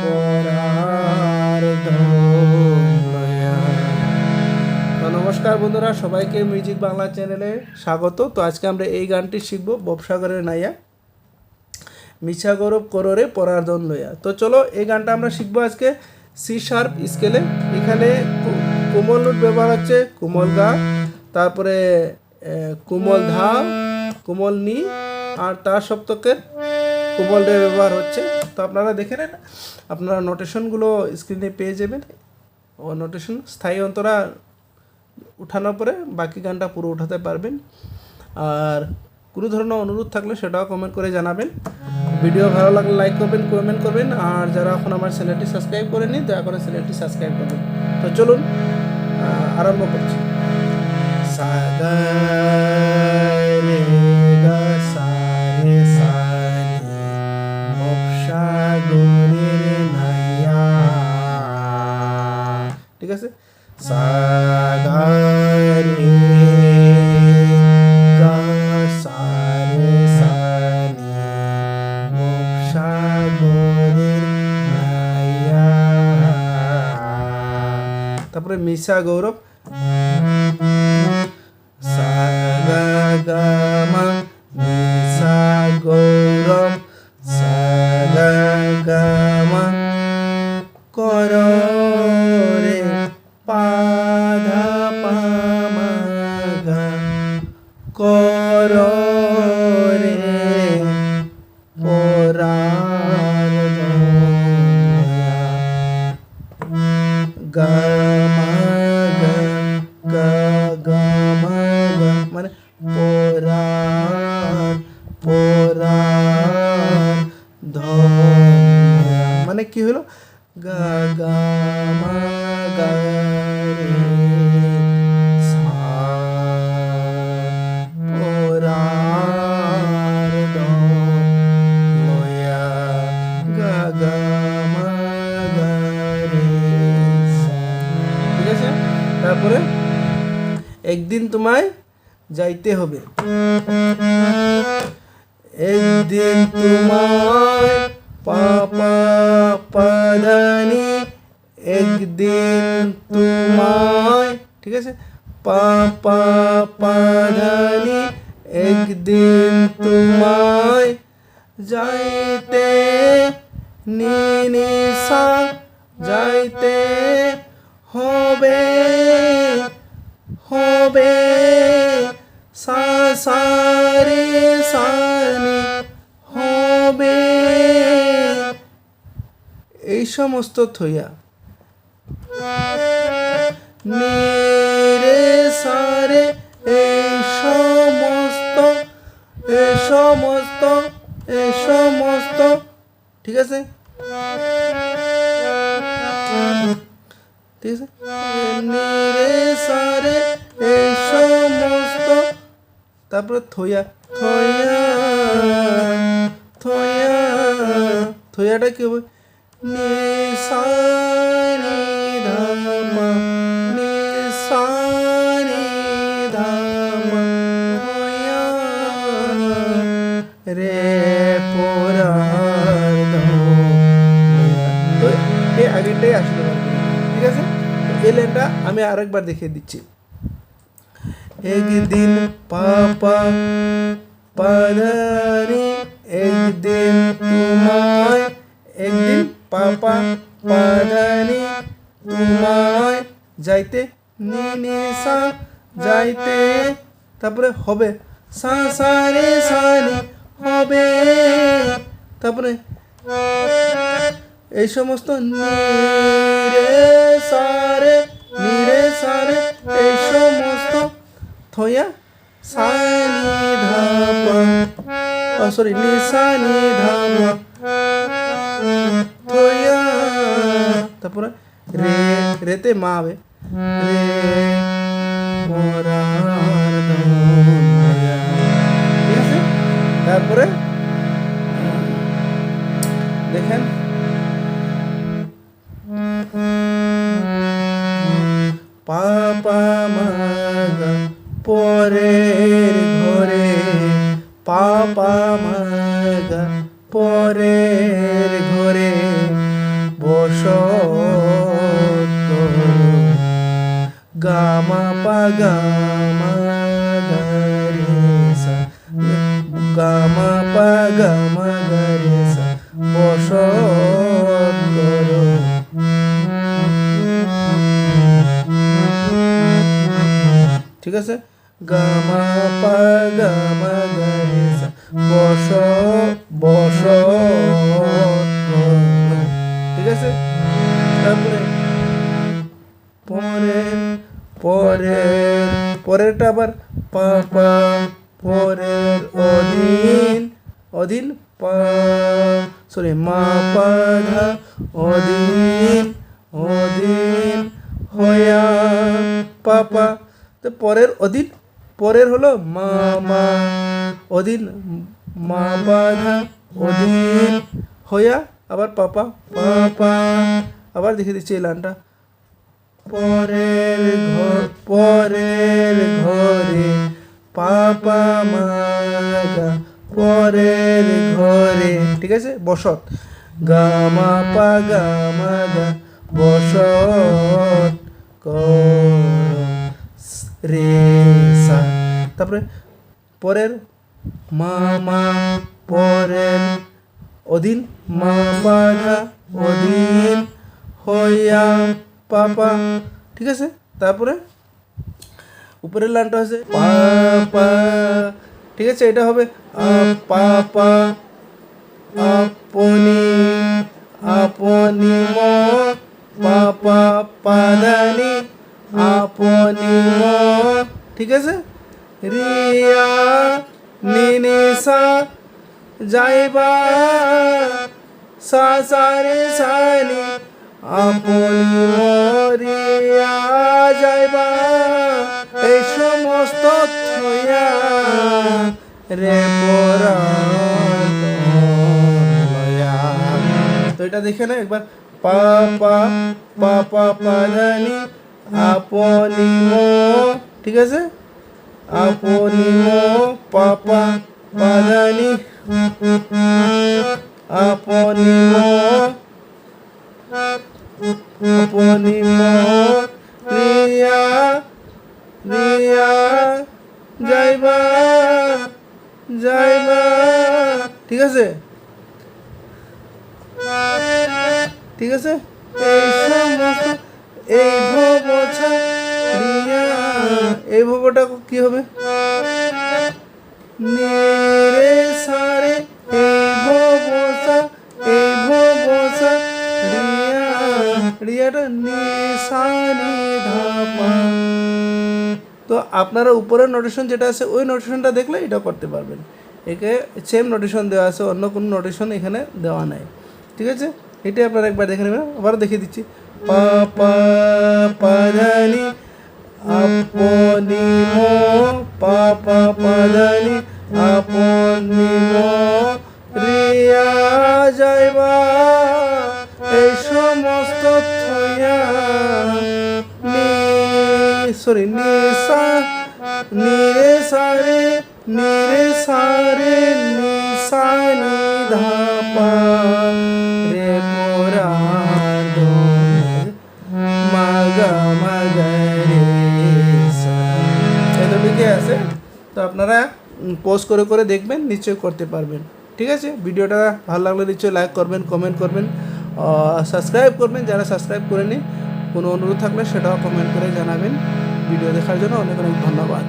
পরার ধন লয়া। তো নমস্কার বন্ধুরা, সবাইকে মিউজিক বাংলা চ্যানেলে স্বাগত। তো আজকে আমরা এই গানটি শিখব, ববসাগরের নাইয়া, মিছা গৌরব কররে পরার ধন লয়া। তো চলো এই গানটা আমরা শিখবো আজকে সি শার্প স্কেলে। এখানে কোমল নোট ব্যবহার হচ্ছে, কোমল গা, তারপরে কোমল ধা, কোমল নি, আর তার সপ্তকের কোমল রে ব্যবহার হচ্ছে। তো আপনারা দেখে নেন, আপনারা নোটেশনগুলো স্ক্রিনে পেয়ে যাবেন। ও নোটেশন স্থায়ী অন্তরা উঠানোর পরে বাকি গানটা পুরো উঠাতে পারবেন। আর কোনো ধরনের অনুরোধ থাকলে সেটাও কমেন্ট করে জানাবেন। ভিডিও ভালো লাগলে লাইক করবেন, কমেন্ট করবেন। আর যারা এখন আমার চ্যানেলটি সাবস্ক্রাইব করেনি, দয়া করে চ্যানেলটি সাবস্ক্রাইব করবেন। তো চলুন আরম্ভ করছি। সা গা রে গা সা রে সা রে ববসাগরের নাইয়া। ঠিক আছে, সা গা রে গা সা রে সা রে ববসাগরের নাইয়া। তারপরে মিশা গৌরব, সা গা গা মা মিশা গৌরব, সা গা গা মা কর রে পা ধা পা মা গা, কর রে পরার ধন গা মা গা, গা গা মা গা, মানে পরার পরার ধন, মানে কি হলো, গা গা মা গা রে সা পরার ধন লয়া, গা গা মা গা রে সা। ঠিক আছে, তারপরে একদিন তোমায় যাইতে হবে, একদিন তোমায় পা পা পা ধা নি, একদিন তোমায়, ঠিক আছে, পা পা পা ধা নি, একদিন তোমায় যাইতে নি নি সা, যাইতে হবে হবে সা সা রে সা নি হবে। এই সমস্ত থইয়া নি রে সা রে, এই সমস্ত, এই সমস্ত, এই সমস্ত, ঠিক আছে, ঠিক আছে, নি রে সা রে এই সমস্ত, তারপরে থইয়া থইয়া থইয়া, থইয়াটা কি হবে, নি সা নি ধা মা, নি সা নি ধা মা, থইয়া রে পরার ধন। তো এই আগেরটাই আসলে, ঠিক আছে। এই লাইনটা আমি আরেকবার দেখিয়ে দিচ্ছি। একদিন পাপা পাদানি, একদিন তোমায়, একদিন পাপা পাদানি তোমায় যাইতে নি নি সা, যাইতে, তারপরে হবে সা সা রে সা নি হবে, তারপরে এই সমস্ত নি রে সা রে, নি রে সা রে, এই সমস্ত থয়া সা নি ধা পা, সরি নি সা নি ধা মা, থয়া, তারপরে রে, রেতে মা হবে, রে পরার ধন লয়া। ঠিক আছে, তারপরে দেখেন, পা পা মা গা পরের ঘরে, পা পা মা গা পরের ঘরে বসত করো গামা পা গামা গারে সা গামা পা গামা গারে সা বসত করো। ঠিক আছে, গামা পা গামা গারে সা বসত করো। ঠিক আছে, তারপরে পরেরটা আবার পা পা পরের অধীন পা মা পা ধা অধীন হয়া পা পা। তো পরের হলো মা মা অধীন মা পা ধা অধীন হয়া আবার পা পা পা পা। আবার দেখে দিচ্ছি এই লাইনটা, পরের ঘরে পাপা মাগা পরের ঘরে। ঠিক আছে, বসত গামা পা গামা গা বসত রে সা। তারপরে পরের মা মা পরের অধীন মা বাধা অধীন হইয়া পাপা। ঠিক আছে, তারপরে উপরের লাইনটা হচ্ছে পাপা। ঠিক আছে, এটা হবে পাপা আপনি ম পাপা পাদানি আপনি ম। ঠিক আছে, রিয়া নিনিসা যাইবা সা সা রে সানি আপনি মরিয়া যাইবা। এই সমস্ত থইয়া রে পরা। তো এটা দেখে না একবার, পাপা পাপা পাদানি আপনি মো। ঠিক আছে, আপনি মো পাপা পাদানি আপনি মো আপনি মো রিয়া রিয়া যাইবা যাইবা। ঠিক আছে, ঠিক আছে, এই সমস্ত এই ভবছা রিয়া। এই ভবটা কি হবে, নিরে সারে এই ভবসা রিয়া রিয়াটা নিসানি ধাপা। তো আপনারা উপরের নোটেশন যেটা আছে ওই নোটেশনটা দেখলে এটা করতে পারবেন। একে সেম নোটেশন দেওয়া আছে, অন্য কোনো নোটেশন এখানে দেওয়া নাই। ঠিক আছে, এটাই আপনারা একবার দেখে নেবেন। আবার দেখিয়ে দিচ্ছি, পা পা পাদানি আপনি মো পা পা পাদানি আপনি মো রিয়া যাইবা। এই সমস্ত থইয়া নিসা নিরে সারে নিসানি ধাপা রে পোরা মাগা মাগা রে সা। এতটুকু আছে, তো আপনারা পোস্ট করে করে দেখবেন, নিশ্চয়ই করতে পারবেন। ঠিক আছে, ভিডিওটা ভালো লাগলে নিশ্চয়ই লাইক করবেন, কমেন্ট করবেন, সাবস্ক্রাইব করবেন যারা সাবস্ক্রাইব করেনি। কোনো অনুরোধ থাকলে সেটাও কমেন্ট করে জানাবেন। ভিডিও দেখার জন্য অনেক অনেক ধন্যবাদ।